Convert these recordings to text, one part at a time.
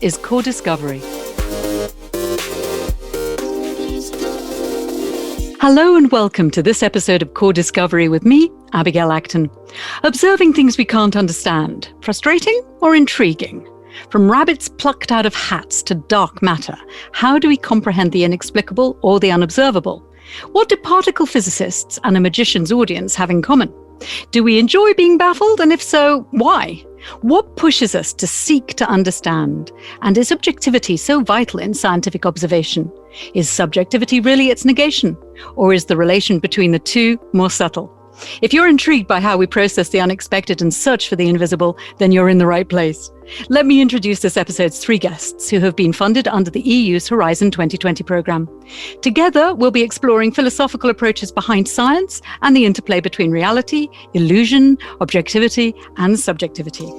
is CORDIScovery. Hello and welcome to this episode of CORDIScovery with me, Abigail Acton. Observing things we can't understand, frustrating or intriguing? From rabbits plucked out of hats to dark matter, how do we comprehend the inexplicable or the unobservable? What do particle physicists and a magician's audience have in common? Do we enjoy being baffled, and if so, why? What pushes us to seek to understand? And is objectivity so vital in scientific observation? Is subjectivity really its negation? Or is the relation between the two more subtle? If you're intrigued by how we process the unexpected and search for the invisible, then you're in the right place. Let me introduce this episode's three guests who have been funded under the EU's Horizon 2020 programme. Together, we'll be exploring philosophical approaches behind science and the interplay between reality, illusion, objectivity, and subjectivity.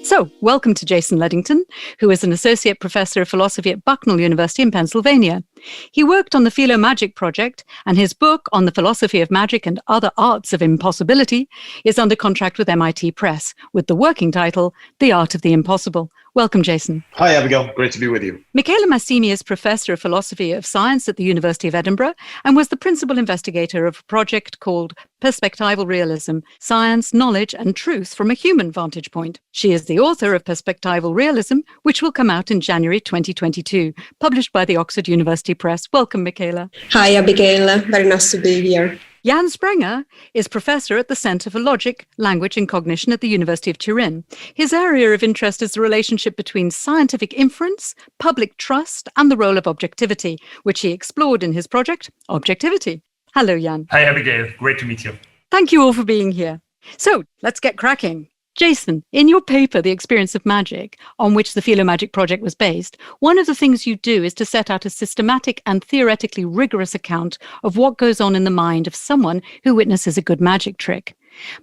So, welcome to Jason Leddington, who is an associate professor of philosophy at Bucknell University in Pennsylvania. He worked on the Philo Magic project, and his book on the philosophy of magic and other arts of impossibility is under contract with MIT Press, with the working title, The Art of the Impossible. Welcome, Jason. Hi, Abigail. Great to be with you. Michela Massimi is Professor of Philosophy of Science at the University of Edinburgh and was the principal investigator of a project called Perspectival Realism, Science, Knowledge and Truth from a Human Vantage Point. She is the author of Perspectival Realism, which will come out in January 2022, published by the Oxford University Press. Welcome, Michela. Hi, Abigail. Very nice to be here. Jan Sprenger is professor at the Centre for Logic, Language and Cognition at the University of Turin. His area of interest is the relationship between scientific inference, public trust, and the role of objectivity, which he explored in his project, Objectivity. Hello, Jan. Hi, Abigail. Great to meet you. Thank you all for being here. So, let's get cracking. Jason, in your paper, The Experience of Magic, on which the Philo Magic project was based, one of the things you do is to set out a systematic and theoretically rigorous account of what goes on in the mind of someone who witnesses a good magic trick.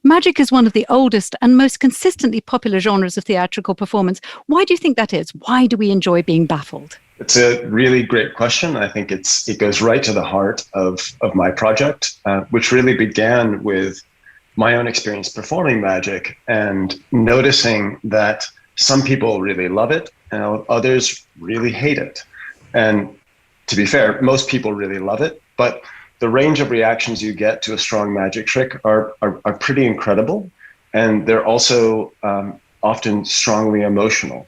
Magic is one of the oldest and most consistently popular genres of theatrical performance. Why do you think that is? Why do we enjoy being baffled? It's a really great question. I think it goes right to the heart of my project, which really began with my own experience performing magic and noticing that some people really love it and others really hate it. And to be fair, most people really love it, but the range of reactions you get to a strong magic trick are pretty incredible. And they're also often strongly emotional.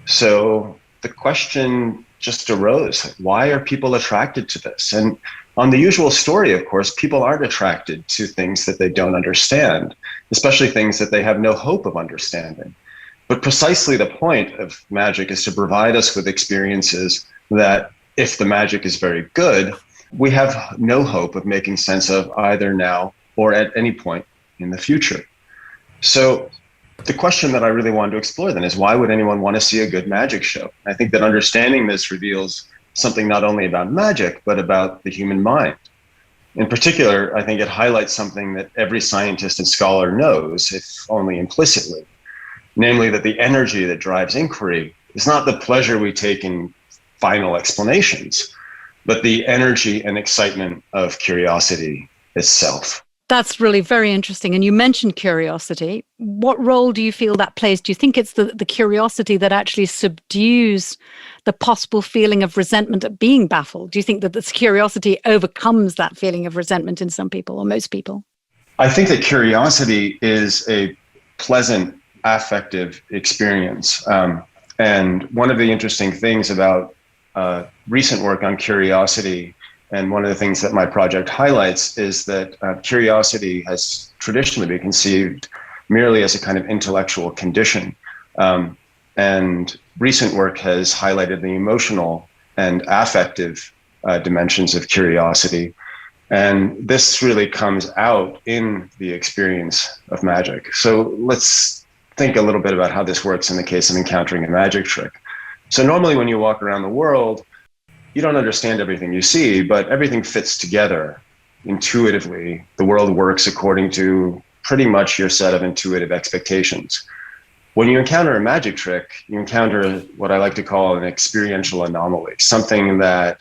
So the question just arose, why are people attracted to this? And on the usual story, of course, people aren't attracted to things that they don't understand, especially things that they have no hope of understanding. But precisely the point of magic is to provide us with experiences that, if the magic is very good, we have no hope of making sense of either now or at any point in the future. So the question that I really wanted to explore then is, why would anyone want to see a good magic show? I think that understanding this reveals something not only about magic, but about the human mind. In particular, I think it highlights something that every scientist and scholar knows, if only implicitly, namely that the energy that drives inquiry is not the pleasure we take in final explanations, but the energy and excitement of curiosity itself. That's really very interesting. And you mentioned curiosity. What role do you feel that plays? Do you think it's the curiosity that actually subdues the possible feeling of resentment at being baffled? Do you think that this curiosity overcomes that feeling of resentment in some people or most people? I think that curiosity is a pleasant affective experience. And one of the interesting things about recent work on curiosity, and one of the things that my project highlights, is that curiosity has traditionally been conceived merely as a kind of intellectual condition. And recent work has highlighted the emotional and affective dimensions of curiosity. And this really comes out in the experience of magic. So let's think a little bit about how this works in the case of encountering a magic trick. So normally when you walk around the world, you don't understand everything you see, but everything fits together intuitively. The world works according to pretty much your set of intuitive expectations. When you encounter a magic trick, you encounter what I like to call an experiential anomaly, something that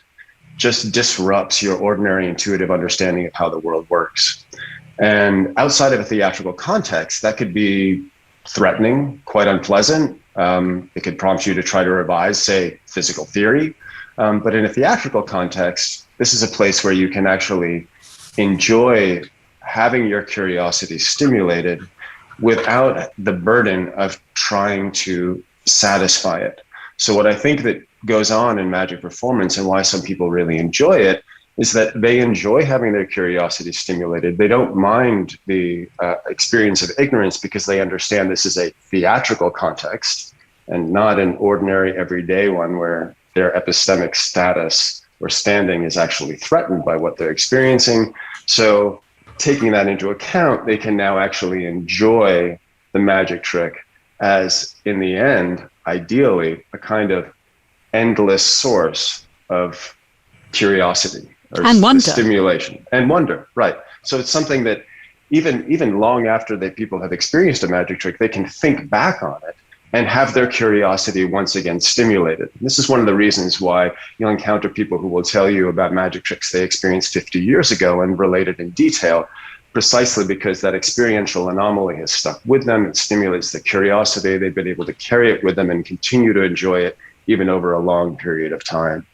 just disrupts your ordinary intuitive understanding of how the world works. And outside of a theatrical context, that could be threatening, quite unpleasant, It could prompt you to try to revise, say, physical theory. But in a theatrical context, this is a place where you can actually enjoy having your curiosity stimulated without the burden of trying to satisfy it. So what I think that goes on in magic performance and why some people really enjoy it is that they enjoy having their curiosity stimulated. They don't mind the experience of ignorance because they understand this is a theatrical context and not an ordinary everyday one where their epistemic status or standing is actually threatened by what they're experiencing. So taking that into account, they can now actually enjoy the magic trick as, in the end, ideally, a kind of endless source of curiosity or and wonder. Stimulation and wonder, right? So it's something that even long after people have experienced a magic trick, they can think back on it and have their curiosity once again stimulated. This is one of the reasons why you'll encounter people who will tell you about magic tricks they experienced 50 years ago and relate it in detail, precisely because that experiential anomaly has stuck with them. It stimulates the curiosity. They've been able to carry it with them and continue to enjoy it even over a long period of time.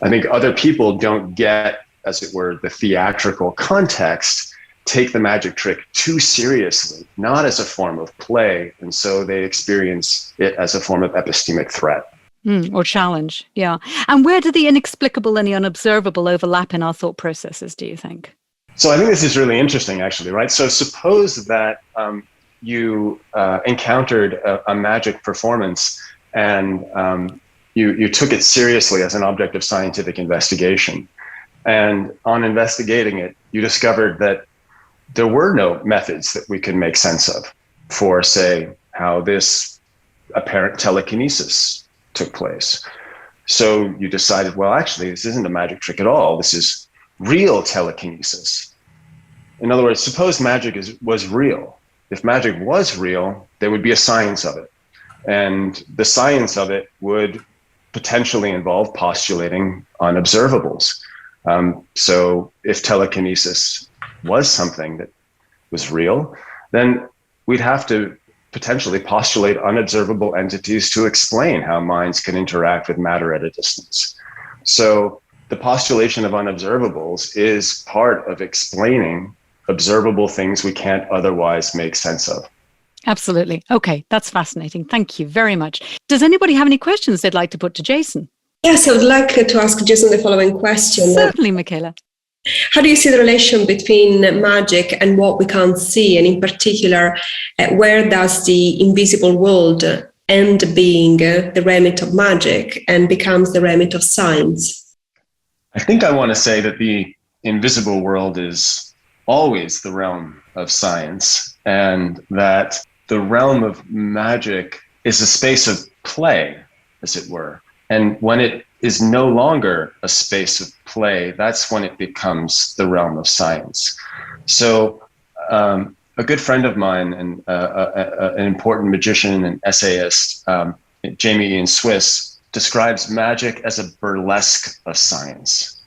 I think other people don't get, as it were, the theatrical context, take the magic trick too seriously, not as a form of play, and so they experience it as a form of epistemic threat. Or challenge, yeah. And where do the inexplicable and the unobservable overlap in our thought processes, do you think? So I think this is really interesting, actually, right? So suppose that you encountered a magic performance and you took it seriously as an object of scientific investigation. And on investigating it, you discovered that there were no methods that we can make sense of for, say, how this apparent telekinesis took place. So you decided, well, actually, this isn't a magic trick at all. This is real telekinesis. In other words, suppose magic was real. If magic was real, there would be a science of it. And the science of it would potentially involve postulating unobservables. So if telekinesis was something that was real, then we'd have to potentially postulate unobservable entities to explain how minds can interact with matter at a distance. So the postulation of unobservables is part of explaining observable things we can't otherwise make sense of. Absolutely. Okay, that's fascinating. Thank you very much. Does anybody have any questions they'd like to put to Jason? Yes, I would like to ask Jason the following question. Certainly, Michaela. How do you see the relation between magic and what we can't see? And in particular, where does the invisible world end being the remit of magic and becomes the remit of science? I think I want to say that the invisible world is always the realm of science, and that the realm of magic is a space of play, as it were. And when it is no longer a space of play, that's when it becomes the realm of science. So a good friend of mine and an important magician and essayist, Jamie Ian Swiss, describes magic as a burlesque of science.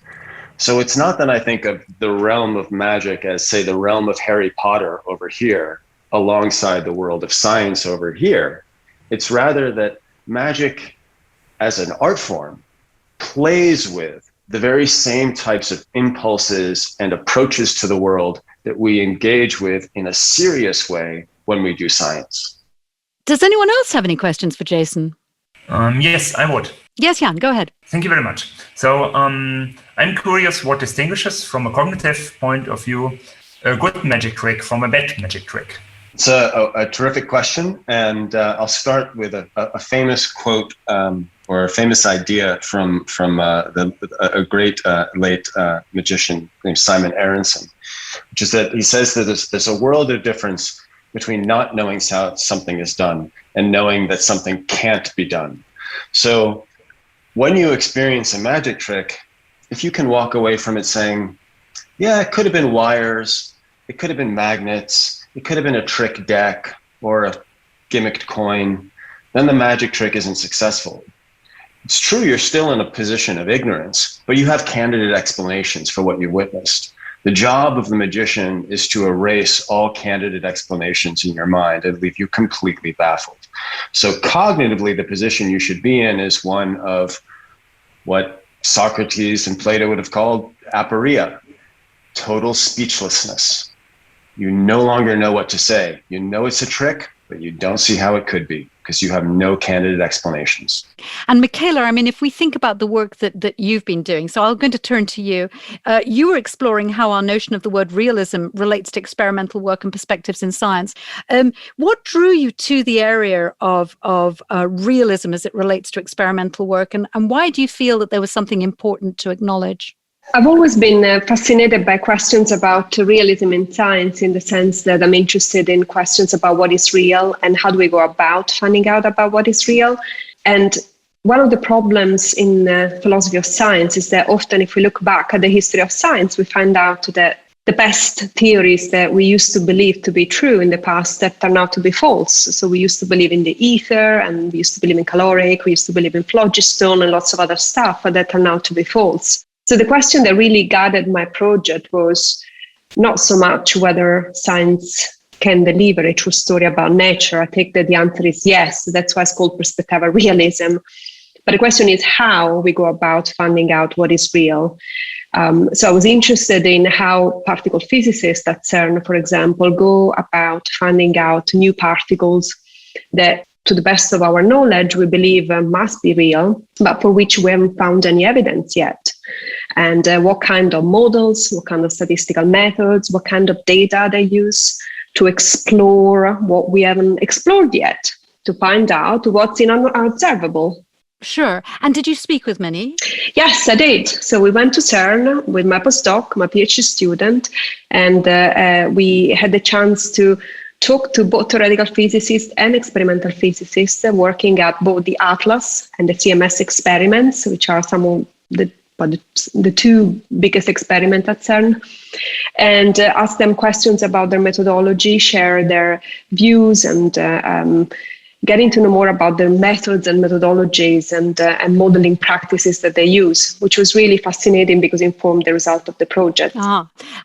So it's not that I think of the realm of magic as, say, the realm of Harry Potter over here, alongside the world of science over here. It's rather that magic as an art form plays with the very same types of impulses and approaches to the world that we engage with in a serious way when we do science. Does anyone else have any questions for Jason? Yes, I would. Yes, Jan, go ahead. Thank you very much. So I'm curious what distinguishes, from a cognitive point of view, a good magic trick from a bad magic trick. It's a terrific question, and I'll start with a famous quote or a famous idea from a great late magician named Simon Aronson, which is that he says that there's a world of difference between not knowing how something is done and knowing that something can't be done. So when you experience a magic trick, if you can walk away from it saying, yeah, it could have been wires, it could have been magnets, it could have been a trick deck or a gimmicked coin, then the magic trick isn't successful. It's true, you're still in a position of ignorance, but you have candidate explanations for what you witnessed. The job of the magician is to erase all candidate explanations in your mind and leave you completely baffled. So cognitively, the position you should be in is one of what Socrates and Plato would have called aporia, total speechlessness. You no longer know what to say. You know it's a trick, but you don't see how it could be because you have no candidate explanations. And Michaela, I mean, if we think about the work that you've been doing, so I'm going to turn to you. You were exploring how our notion of the word realism relates to experimental work and perspectives in science. What drew you to the area of realism as it relates to experimental work, and why do you feel that there was something important to acknowledge? I've always been fascinated by questions about realism in science, in the sense that I'm interested in questions about what is real and how do we go about finding out about what is real. And one of the problems in philosophy of science is that often if we look back at the history of science, we find out that the best theories that we used to believe to be true in the past that turn out to be false. So we used to believe in the ether, and we used to believe in caloric, we used to believe in phlogiston and lots of other stuff that turn out to be false. So the question that really guided my project was not so much whether science can deliver a true story about nature. I think that the answer is yes. That's why it's called perspective realism. But the question is how we go about finding out what is real. So I was interested in how particle physicists at CERN, for example, go about finding out new particles that, to the best of our knowledge, we believe must be real, but for which we haven't found any evidence yet. And what kind of models, what kind of statistical methods, what kind of data they use to explore what we haven't explored yet, to find out what's in unobservable. Sure. And did you speak with many? Yes, I did. So we went to CERN with my postdoc, my PhD student, and we had the chance to talk to both theoretical physicists and experimental physicists working at both the ATLAS and the CMS experiments, which are some of the two biggest experiments at CERN, and ask them questions about their methodology, share their views, and getting to know more about their methods and methodologies and modeling practices that they use, which was really fascinating because it informed the result of the project.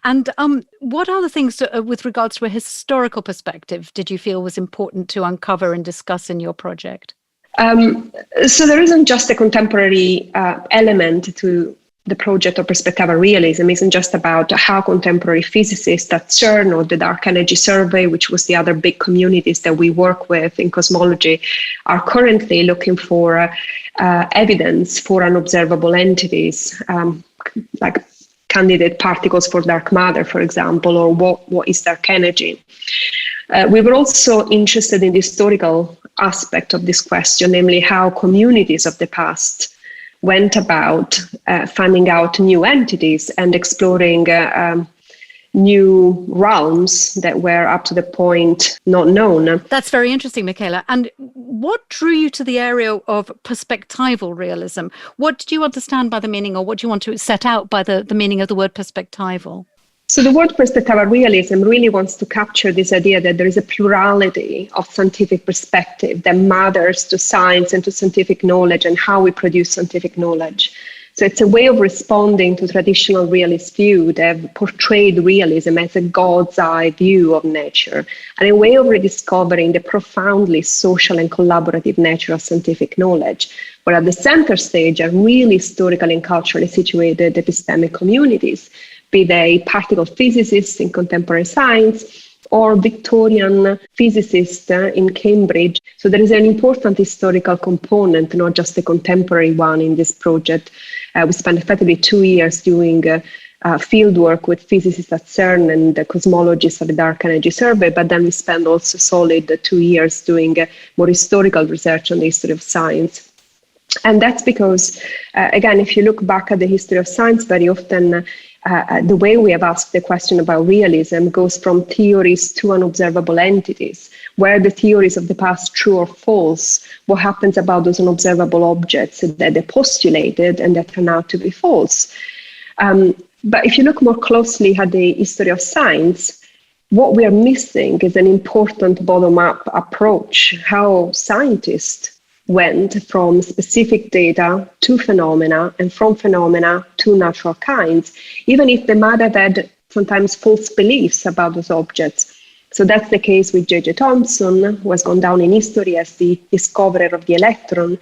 And what other things with regards to a historical perspective did you feel was important to uncover and discuss in your project? So there isn't just a contemporary element to the project of perspective realism. Isn't just about how contemporary physicists at CERN or the Dark Energy Survey, which was the other big communities that we work with in cosmology, are currently looking for evidence for unobservable entities, like candidate particles for dark matter, for example, or what is dark energy. We were also interested in the historical aspect of this question, namely how communities of the past went about finding out new entities and exploring new realms that were up to the point not known. That's very interesting, Michaela. And what drew you to the area of perspectival realism? What did you understand by the meaning, or what do you want to set out by the meaning of the word perspectival? So the word perspective realism really wants to capture this idea that there is a plurality of scientific perspective that matters to science and to scientific knowledge and how we produce scientific knowledge. So it's a way of responding to traditional realist view that have portrayed realism as a God's eye view of nature, and a way of rediscovering the profoundly social and collaborative nature of scientific knowledge, where at the center stage are really historically and culturally situated epistemic communities, be they particle physicists in contemporary science or Victorian physicists in Cambridge. So there is an important historical component, not just a contemporary one in this project. We spent effectively 2 years doing field work with physicists at CERN and cosmologists at the Dark Energy Survey, but then we spent also solid 2 years doing more historical research on the history of science. And that's because, again, if you look back at the history of science, very often the way we have asked the question about realism goes from theories to unobservable entities. Were the theories of the past true or false? What happens about those unobservable objects that they postulated and that turn out to be false? But if you look more closely at the history of science, what we are missing is an important bottom-up approach, how scientists went from specific data to phenomena and from phenomena to natural kinds, even if they might have had sometimes false beliefs about those objects. So that's the case with J.J. Thomson, who has gone down in history as the discoverer of the electron.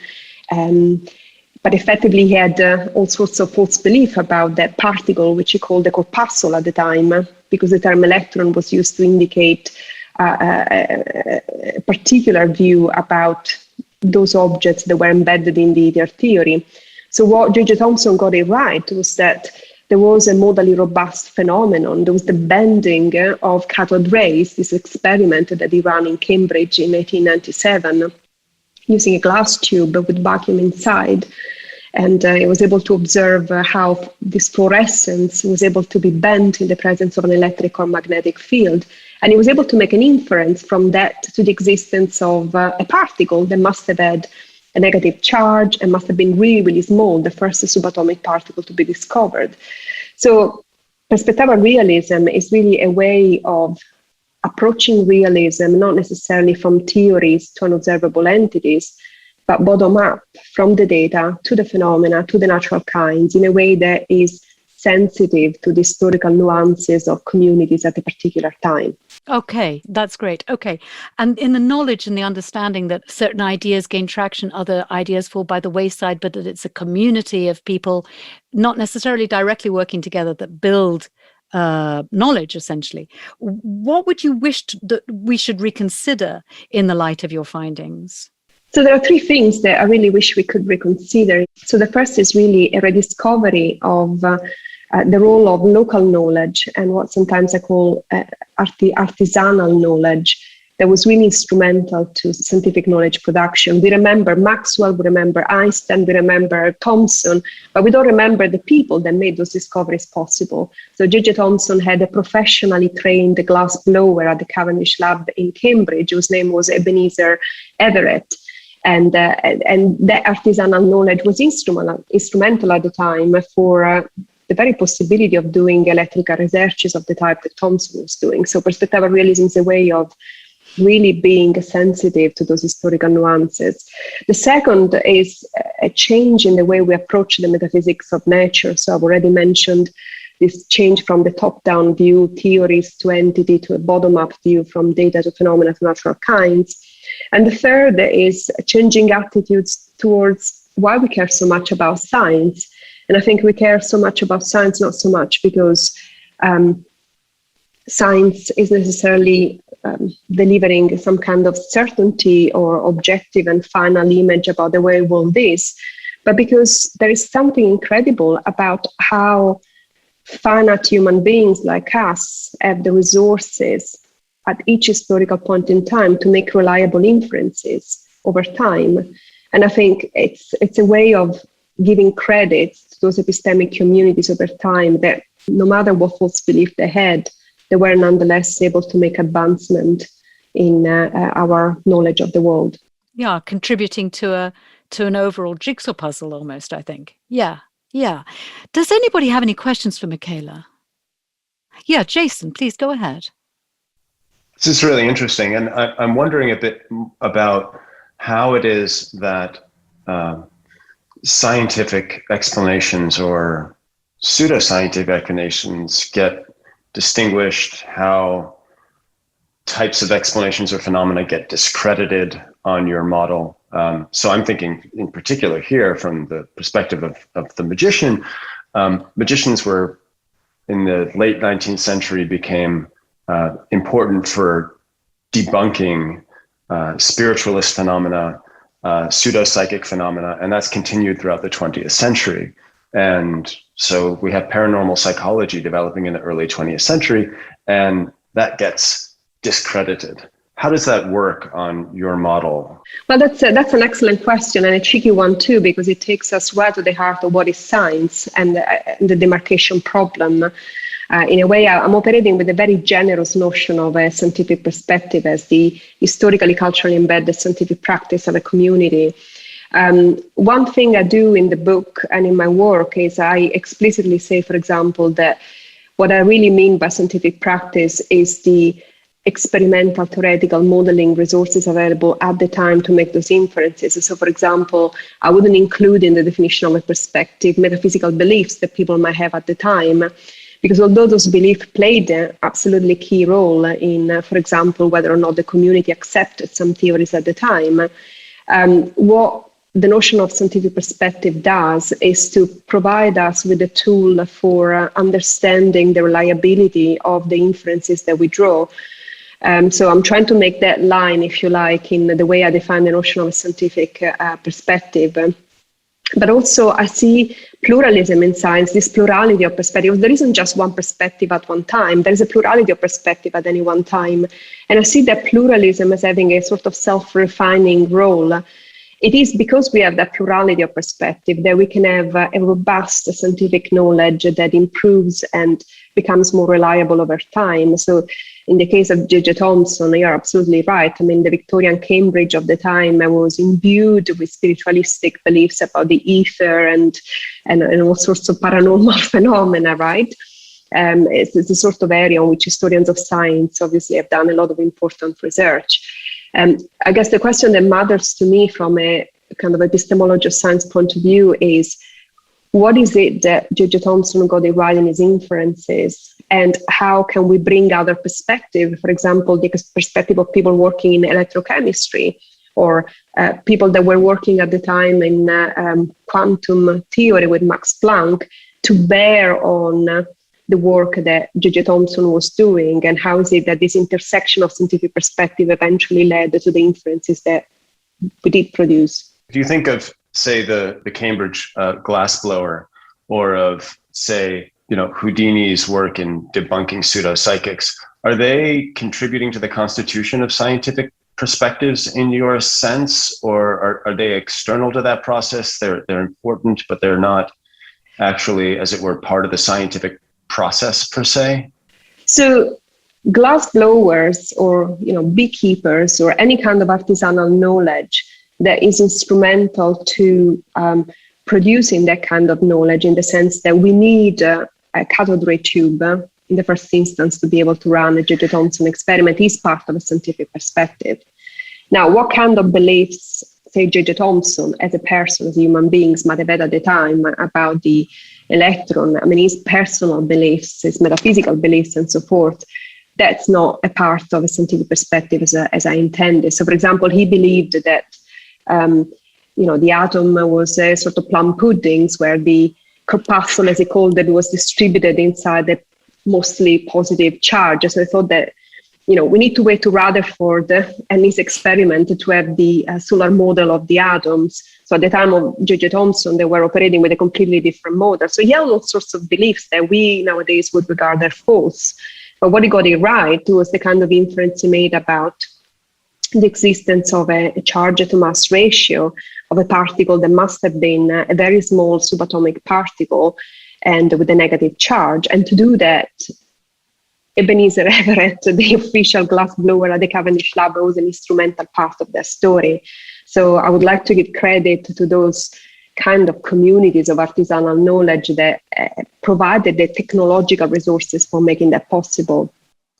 But effectively, he had all sorts of false belief about that particle, which he called the corpuscle at the time, because the term electron was used to indicate a particular view about those objects that were embedded in their theory. So what J.J. Thomson got it right was that there was a modally robust phenomenon. There was the bending of cathode rays, this experiment that he ran in Cambridge in 1897, using a glass tube with vacuum inside. And he was able to observe how this fluorescence was able to be bent in the presence of an electric or magnetic field. And he was able to make an inference from that to the existence of a particle that must have had a negative charge and must have been really, really small, the first subatomic particle to be discovered. So perspectival realism is really a way of approaching realism, not necessarily from theories to unobservable entities, but bottom up, from the data to the phenomena to the natural kinds, in a way that is sensitive to the historical nuances of communities at a particular time. Okay, that's great. Okay. And in the knowledge and the understanding that certain ideas gain traction, other ideas fall by the wayside, but that it's a community of people not necessarily directly working together that build knowledge, essentially. What would you wish that we should reconsider in the light of your findings? So there are three things that I really wish we could reconsider. So the first is really a rediscovery of the role of local knowledge and what sometimes I call artisanal knowledge that was really instrumental to scientific knowledge production. We remember Maxwell, we remember Einstein, we remember Thomson, but we don't remember the people that made those discoveries possible. So J.J. Thomson had a professionally trained glass blower at the Cavendish lab in Cambridge, whose name was Ebenezer Everett. And that artisanal knowledge was instrumental at the time for the very possibility of doing electrical researches of the type that Thomson was doing. So perspectival realism is a way of really being sensitive to those historical nuances. The second is a change in the way we approach the metaphysics of nature. So I've already mentioned this change from the top-down view, theories to entity, to a bottom-up view, from data to phenomena to natural kinds. And the third is changing attitudes towards why we care so much about science. And I think we care so much about science, not so much because science is necessarily delivering some kind of certainty or objective and final image about the way the world is, but because there is something incredible about how finite human beings like us have the resources at each historical point in time to make reliable inferences over time. And I think it's a way of giving credit to those epistemic communities over time that no matter what false belief they had, they were nonetheless able to make advancement in our knowledge of the world. Yeah, contributing to an overall jigsaw puzzle almost, I think. Yeah. Does anybody have any questions for Michaela? Yeah, Jason, please go ahead. This is really interesting. And I'm wondering a bit about how it is that scientific explanations or pseudoscientific explanations get distinguished, how types of explanations or phenomena get discredited on your model. So I'm thinking in particular here from the perspective of the magician. Magicians were, in the late 19th century, became important for debunking spiritualist phenomena, pseudopsychic phenomena, and that's continued throughout the 20th century. And so we have paranormal psychology developing in the early 20th century, and that gets discredited. How does that work on your model? Well, that's an excellent question, and a tricky one too, because it takes us right to the heart of what is science and the demarcation problem. In a way, I'm operating with a very generous notion of a scientific perspective as the historically, culturally embedded scientific practice of a community. One thing I do in the book and in my work is I explicitly say, for example, that what I really mean by scientific practice is the experimental theoretical modeling resources available at the time to make those inferences. So, for example, I wouldn't include in the definition of a perspective metaphysical beliefs that people might have at the time, Because although those beliefs played an absolutely key role in, for example, whether or not the community accepted some theories at the time, what the notion of scientific perspective does is to provide us with a tool for understanding the reliability of the inferences that we draw. So I'm trying to make that line, if you like, in the way I define the notion of a scientific perspective. But also I see pluralism in science, this plurality of perspectives. There isn't just one perspective at one time. There is a plurality of perspective at any one time. And I see that pluralism as having a sort of self-refining role. It is because we have that plurality of perspective that we can have a robust scientific knowledge that improves and becomes more reliable over time. So in the case of J.J. Thomson, you're absolutely right. I mean, the Victorian Cambridge of the time was imbued with spiritualistic beliefs about the ether and all sorts of paranormal phenomena, right? It's the sort of area on which historians of science obviously have done a lot of important research. I guess the question that matters to me from a kind of epistemology of science point of view is, what is it that J.J. Thomson got it right in his inferences, and how can we bring other perspective, for example, the perspective of people working in electrochemistry, or people that were working at the time in quantum theory with Max Planck, to bear on the work that J.J. Thomson was doing, and how is it that this intersection of scientific perspective eventually led to the inferences that we did produce. If you think of, say, the Cambridge glassblower, or of, say, Houdini's work in debunking pseudopsychics, are they contributing to the constitution of scientific perspectives in your sense, or are they external to that process? They're important, but they're not actually, as it were, part of the scientific process per se? So glassblowers, or beekeepers, or any kind of artisanal knowledge that is instrumental to producing that kind of knowledge, in the sense that we need a cathode ray tube in the first instance to be able to run a J.J. Thomson experiment, is part of a scientific perspective. Now, what kind of beliefs, say, J.J. Thomson as a person, as human beings, might have had at the time about the electron, I mean, his personal beliefs, his metaphysical beliefs and so forth, that's not a part of a scientific perspective as I intended. So, for example, he believed that the atom was a sort of plum puddings, where the corpuscle, as he called it, was distributed inside a mostly positive charge. So I thought that, we need to wait to Rutherford and his experiment to have the solar model of the atoms. So at the time of J.J. Thomson, they were operating with a completely different model. So he had all sorts of beliefs that we nowadays would regard as false. But what he got it right was the kind of inference he made about the existence of a charge to mass ratio of a particle that must have been a very small subatomic particle and with a negative charge. And to do that, Ebenezer Everett, the official glassblower at the Cavendish Lab, was an instrumental part of that story. So I would like to give credit to those kind of communities of artisanal knowledge that provided the technological resources for making that possible.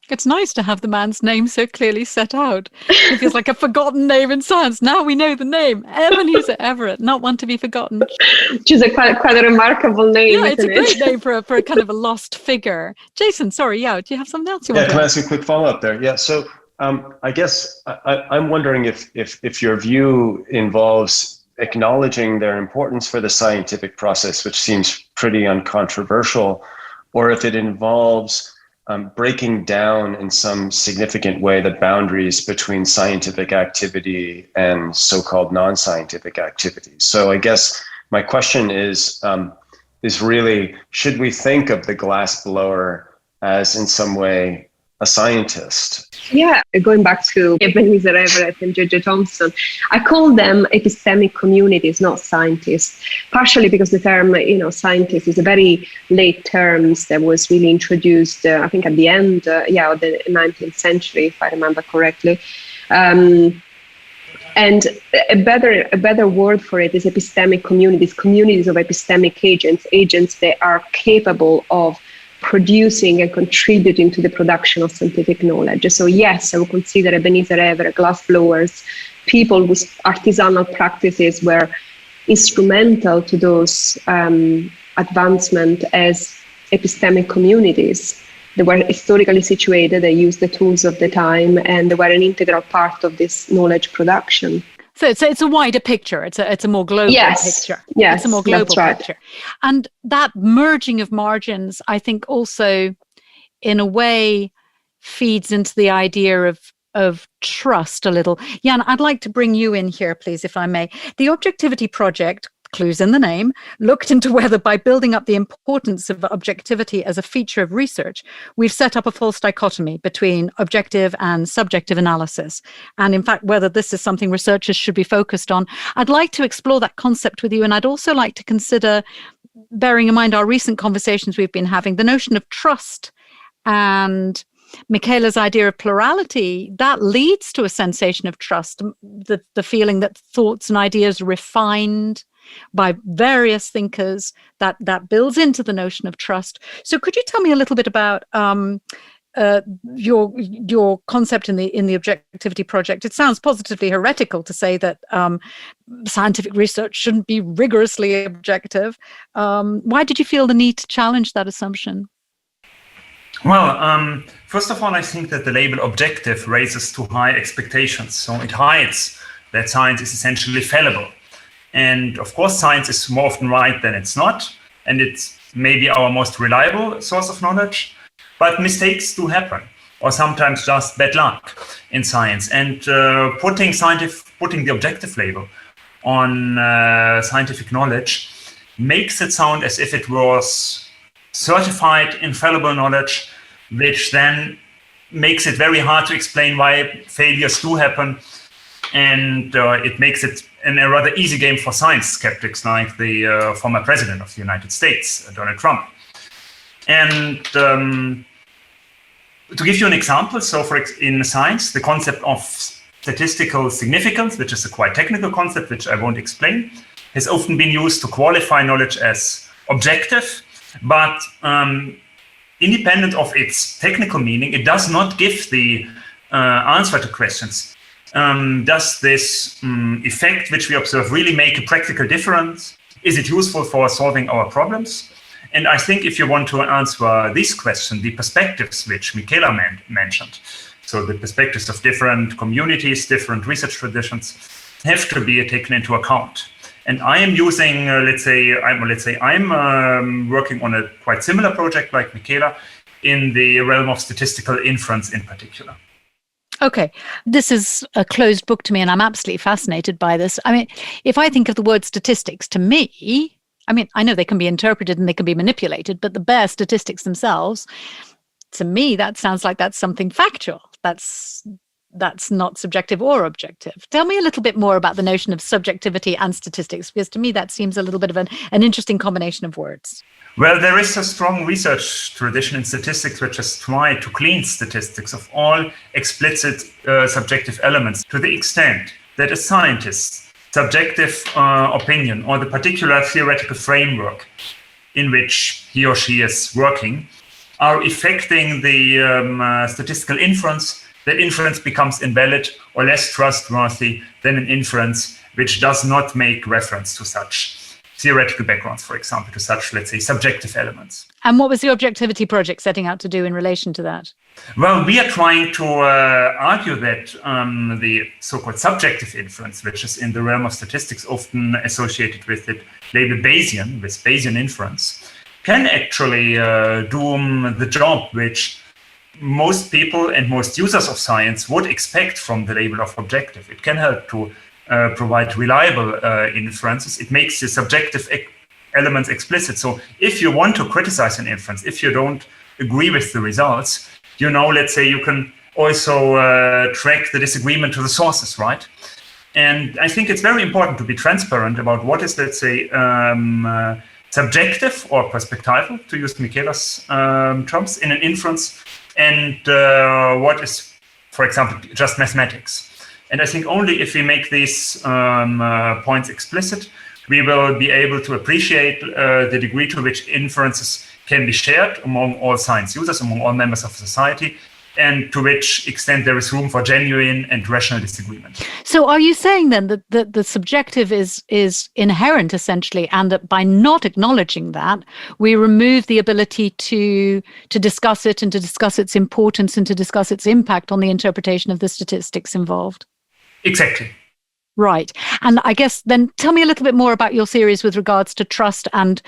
It's nice to have the man's name so clearly set out. It feels like a forgotten name in science. Now we know the name, Ebenezer Everett, not one to be forgotten. Which is quite a remarkable name. Yeah, it's a great name for a kind of a lost figure. Jason, sorry, do you have something else you want to add? Can I ask a quick follow-up there? Yeah, so I guess I'm wondering if your view involves acknowledging their importance for the scientific process, which seems pretty uncontroversial, or if it involves breaking down in some significant way the boundaries between scientific activity and so-called non-scientific activity. So I guess my question is really, should we think of the glassblower as in some way a scientist? Yeah, going back to Ebenezer Everett and J.J. Thomson, I call them epistemic communities, not scientists, partially because the term, scientist is a very late term that was really introduced, I think at the end, of the 19th century, if I remember correctly. And a better word for it is epistemic communities, communities of epistemic agents that are capable of producing and contributing to the production of scientific knowledge. So yes, I would consider Ebenezer Everett, glassblowers, people whose artisanal practices were instrumental to those advancement as epistemic communities. They were historically situated, they used the tools of the time, and they were an integral part of this knowledge production. So it's a wider picture. It's a more global picture. Yes, it's a more global right. picture. And that merging of margins, I think, also in a way feeds into the idea of trust a little. Jan, I'd like to bring you in here, please, if I may. The Objectivity Project, clues in the name, looked into whether by building up the importance of objectivity as a feature of research, we've set up a false dichotomy between objective and subjective analysis. And in fact, whether this is something researchers should be focused on. I'd like to explore that concept with you. And I'd also like to consider, bearing in mind our recent conversations we've been having, the notion of trust and Michaela's idea of plurality. That leads to a sensation of trust, the feeling that thoughts and ideas are refined by various thinkers, that builds into the notion of trust. So could you tell me a little bit about your concept in the Objectivity Project? It sounds positively heretical to say that scientific research shouldn't be rigorously objective. Why did you feel the need to challenge that assumption? Well, first of all, I think that the label objective raises too high expectations. So it hides that science is essentially fallible. And of course, science is more often right than it's not. And it's maybe our most reliable source of knowledge. But mistakes do happen, or sometimes just bad luck in science. And putting the objective label on scientific knowledge makes it sound as if it was certified infallible knowledge, which then makes it very hard to explain why failures do happen. And it makes it a rather easy game for science skeptics like the former president of the United States, Donald Trump. And to give you an example, so in science, the concept of statistical significance, which is a quite technical concept, which I won't explain, has often been used to qualify knowledge as objective, but independent of its technical meaning, it does not give the answer to questions. Does this effect which we observe really make a practical difference? Is it useful for solving our problems? And I think if you want to answer this question, the perspectives which Michaela mentioned, so the perspectives of different communities, different research traditions, have to be taken into account. And I am using, I'm working on a quite similar project like Michaela in the realm of statistical inference in particular. Okay, this is a closed book to me, and I'm absolutely fascinated by this. I mean, if I think of the word statistics, to me, I mean, I know they can be interpreted and they can be manipulated, but the bare statistics themselves, to me, that sounds like that's something factual. That's not subjective or objective. Tell me a little bit more about the notion of subjectivity and statistics, because to me that seems a little bit of an interesting combination of words. Well, there is a strong research tradition in statistics which has tried to clean statistics of all explicit subjective elements to the extent that a scientist's subjective opinion or the particular theoretical framework in which he or she is working are affecting the statistical inference. That inference becomes invalid or less trustworthy than an inference which does not make reference to such theoretical backgrounds, for example, to such, let's say, subjective elements. And what was the Objectivity Project setting out to do in relation to that? Well, we are trying to argue that the so-called subjective inference, which is in the realm of statistics often associated with the label Bayesian, with Bayesian inference, can actually do the job which most people and most users of science would expect from the label of objective. It can help to provide reliable inferences. It makes the subjective elements explicit. So if you want to criticize an inference, if you don't agree with the results, let's say you can also track the disagreement to the sources, right? And I think it's very important to be transparent about what is, let's say, subjective or perspectival, to use Michaela's terms, in an inference, and what is, for example, just mathematics. And I think only if we make these points explicit, we will be able to appreciate the degree to which inferences can be shared among all science users, among all members of society, and to which extent there is room for genuine and rational disagreement. So are you saying then that the subjective is inherent essentially, and that by not acknowledging that, we remove the ability to discuss it and to discuss its importance and to discuss its impact on the interpretation of the statistics involved? Exactly. Right. And I guess then tell me a little bit more about your theories with regards to trust and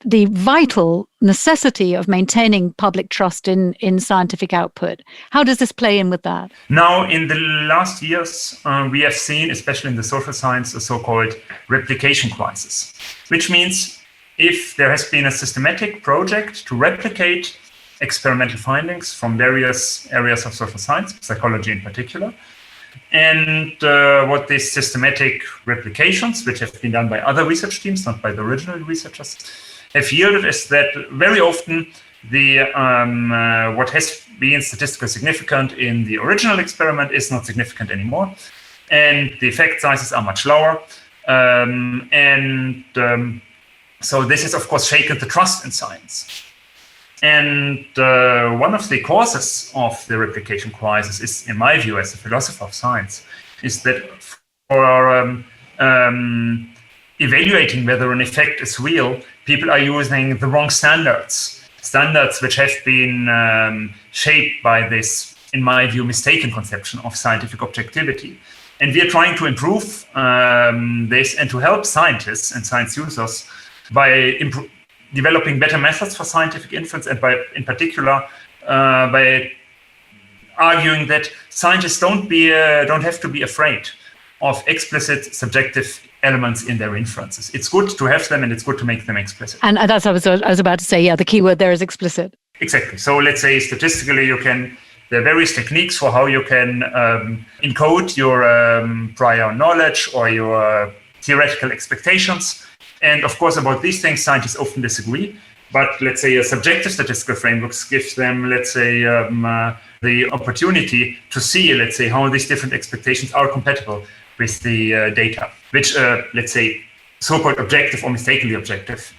the vital necessity of maintaining public trust in scientific output. How does this play in with that? Now, in the last years, we have seen, especially in the social science, a so-called replication crisis, which means if there has been a systematic project to replicate experimental findings from various areas of social science, psychology in particular, and what these systematic replications, which have been done by other research teams, not by the original researchers, have yielded is that very often the what has been statistically significant in the original experiment is not significant anymore, and the effect sizes are much lower, so this has of course shaken the trust in science. And one of the causes of the replication crisis is, in my view, as a philosopher of science, is that for evaluating whether an effect is real, people are using the wrong standards which have been shaped by this, in my view, mistaken conception of scientific objectivity. And we are trying to improve this and to help scientists and science users by developing better methods for scientific inference, and by, in particular, by arguing that scientists don't have to be afraid of explicit subjective elements in their inferences. It's good to have them, and it's good to make them explicit. And that's what I was about to say. Yeah, the key word there is explicit. Exactly. So let's say statistically, there are various techniques for how you can encode your prior knowledge or your theoretical expectations. And of course, about these things, scientists often disagree. But let's say a subjective statistical frameworks gives them, let's say, the opportunity to see, let's say, how these different expectations are compatible with the data, which, let's say, so-called objective or mistakenly objective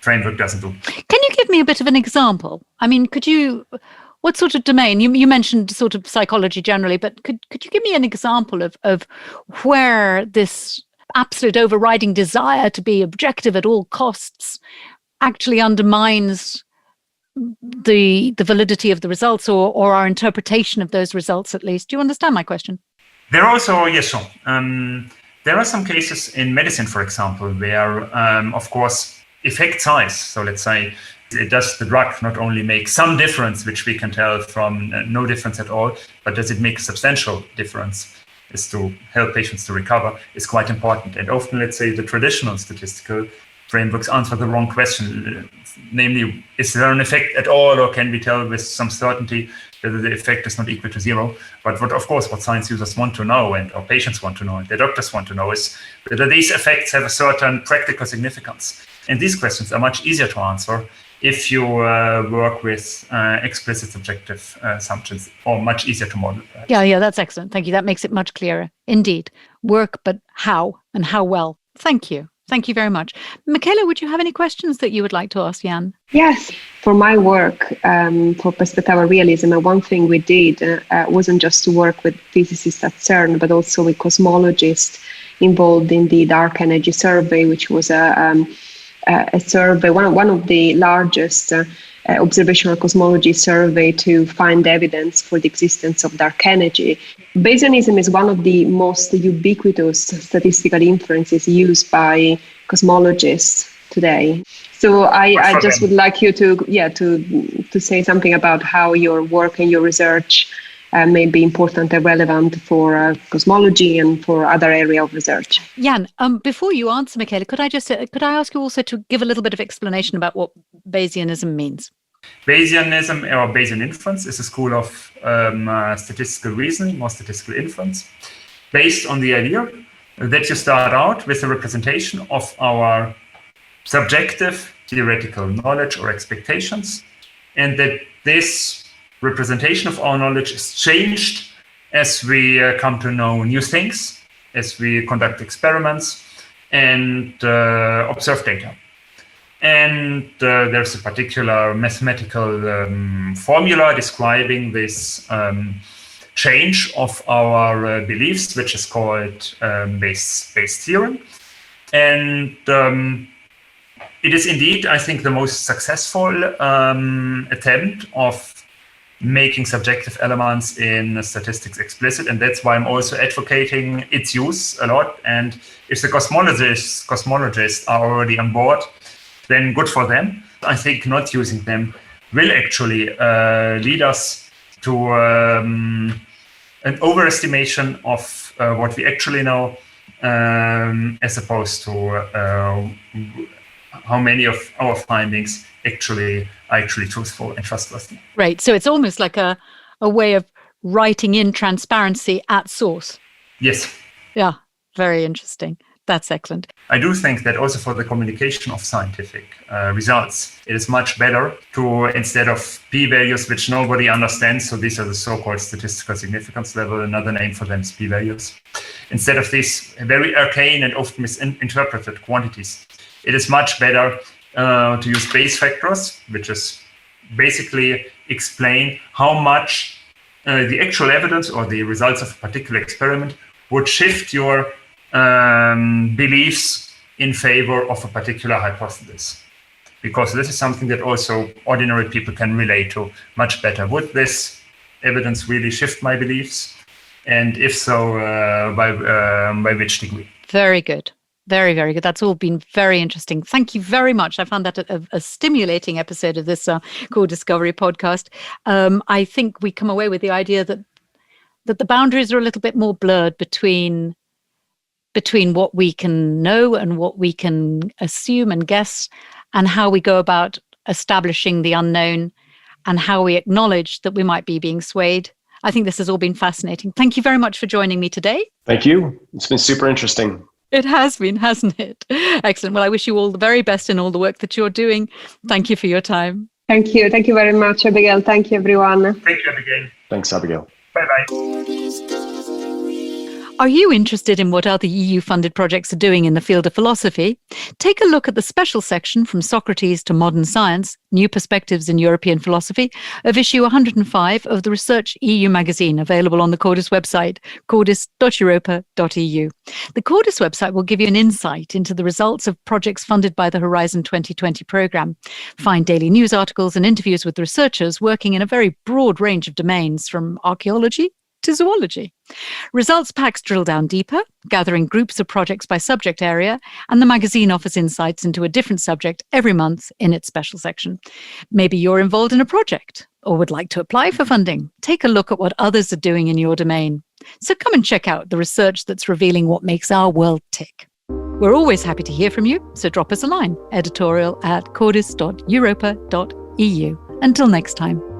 framework doesn't do. Can you give me a bit of an example? I mean, what sort of domain? You mentioned sort of psychology generally, but could you give me an example of where this absolute overriding desire to be objective at all costs actually undermines the validity of the results, or our interpretation of those results, at least? Do you understand my question? There are also, yes, sure. There are some cases in medicine, for example, where, of course, effect size, so let's say, does the drug not only make some difference, which we can tell from no difference at all, but does it make a substantial difference, is to help patients to recover, is quite important. And often, let's say, the traditional statistical frameworks answer the wrong question, namely, is there an effect at all, or can we tell with some certainty whether the effect is not equal to zero? But what science users want to know, and our patients want to know, and their doctors want to know, is whether these effects have a certain practical significance. And these questions are much easier to answer if you work with explicit subjective assumptions, or much easier to model. Perhaps. Yeah, that's excellent. Thank you. That makes it much clearer. Indeed. Work, but how, and how well. Thank you. Thank you very much. Michaela, would you have any questions that you would like to ask Jan? Yes. For my work, for perspectival realism, one thing we did wasn't just to work with physicists at CERN, but also with cosmologists involved in the dark energy survey, which was a survey, one of the largest observational cosmology survey to find evidence for the existence of dark energy. Bayesianism is one of the most ubiquitous statistical inferences used by cosmologists today. So I just would like you to say something about how your work and your research may be important and relevant for cosmology and for other area of research. Jan, before you answer, Michaela, could I ask you also to give a little bit of explanation about what Bayesianism means? Bayesianism, or Bayesian inference, is a school of statistical reasoning or statistical inference based on the idea that you start out with a representation of our subjective theoretical knowledge or expectations, and that this representation of our knowledge is changed as we come to know new things, as we conduct experiments and observe data. And there's a particular mathematical formula describing this change of our beliefs, which is called Bayes' theorem. And it is indeed, I think, the most successful attempt of making subjective elements in statistics explicit, and that's why I'm also advocating its use a lot. And if the cosmologists are already on board, then good for them. I think not using them will actually lead us to an overestimation of what we actually know, as opposed to how many of our findings are actually truthful and trustworthy. Right. So it's almost like a way of writing in transparency at source. Yes. Yeah. Very interesting. That's excellent. I do think that also for the communication of scientific results, it is much better to, instead of p-values which nobody understands, so these are the so-called statistical significance level, another name for them is p-values, instead of these very arcane and often misinterpreted quantities, it is much better to use Bayes factors, which is basically explain how much the actual evidence or the results of a particular experiment would shift your beliefs in favor of a particular hypothesis. Because this is something that also ordinary people can relate to much better. Would this evidence really shift my beliefs? And if so, by which degree? Very good. Very, very good. That's all been very interesting. Thank you very much. I found that a stimulating episode of this CORDIScovery podcast. I think we come away with the idea that the boundaries are a little bit more blurred between what we can know and what we can assume and guess, and how we go about establishing the unknown, and how we acknowledge that we might be being swayed. I think this has all been fascinating. Thank you very much for joining me today. Thank you. It's been super interesting. It has been, hasn't it? Excellent. Well, I wish you all the very best in all the work that you're doing. Thank you for your time. Thank you. Thank you very much, Abigail. Thank you, everyone. Thank you, Abigail. Thanks, Abigail. Bye-bye. Are you interested in what other EU-funded projects are doing in the field of philosophy? Take a look at the special section From Socrates to Modern Science, New Perspectives in European Philosophy of issue 105 of the Research EU magazine, available on the CORDIS website, cordis.europa.eu. The CORDIS website will give you an insight into the results of projects funded by the Horizon 2020 programme. Find daily news articles and interviews with researchers working in a very broad range of domains, from archaeology to zoology. Results packs drill down deeper, gathering groups of projects by subject area, and the magazine offers insights into a different subject every month in its special section. Maybe you're involved in a project or would like to apply for funding. Take a look at what others are doing in your domain. So come and check out the research that's revealing what makes our world tick. We're always happy to hear from you, so drop us a line, editorial@cordis.europa.eu. Until next time.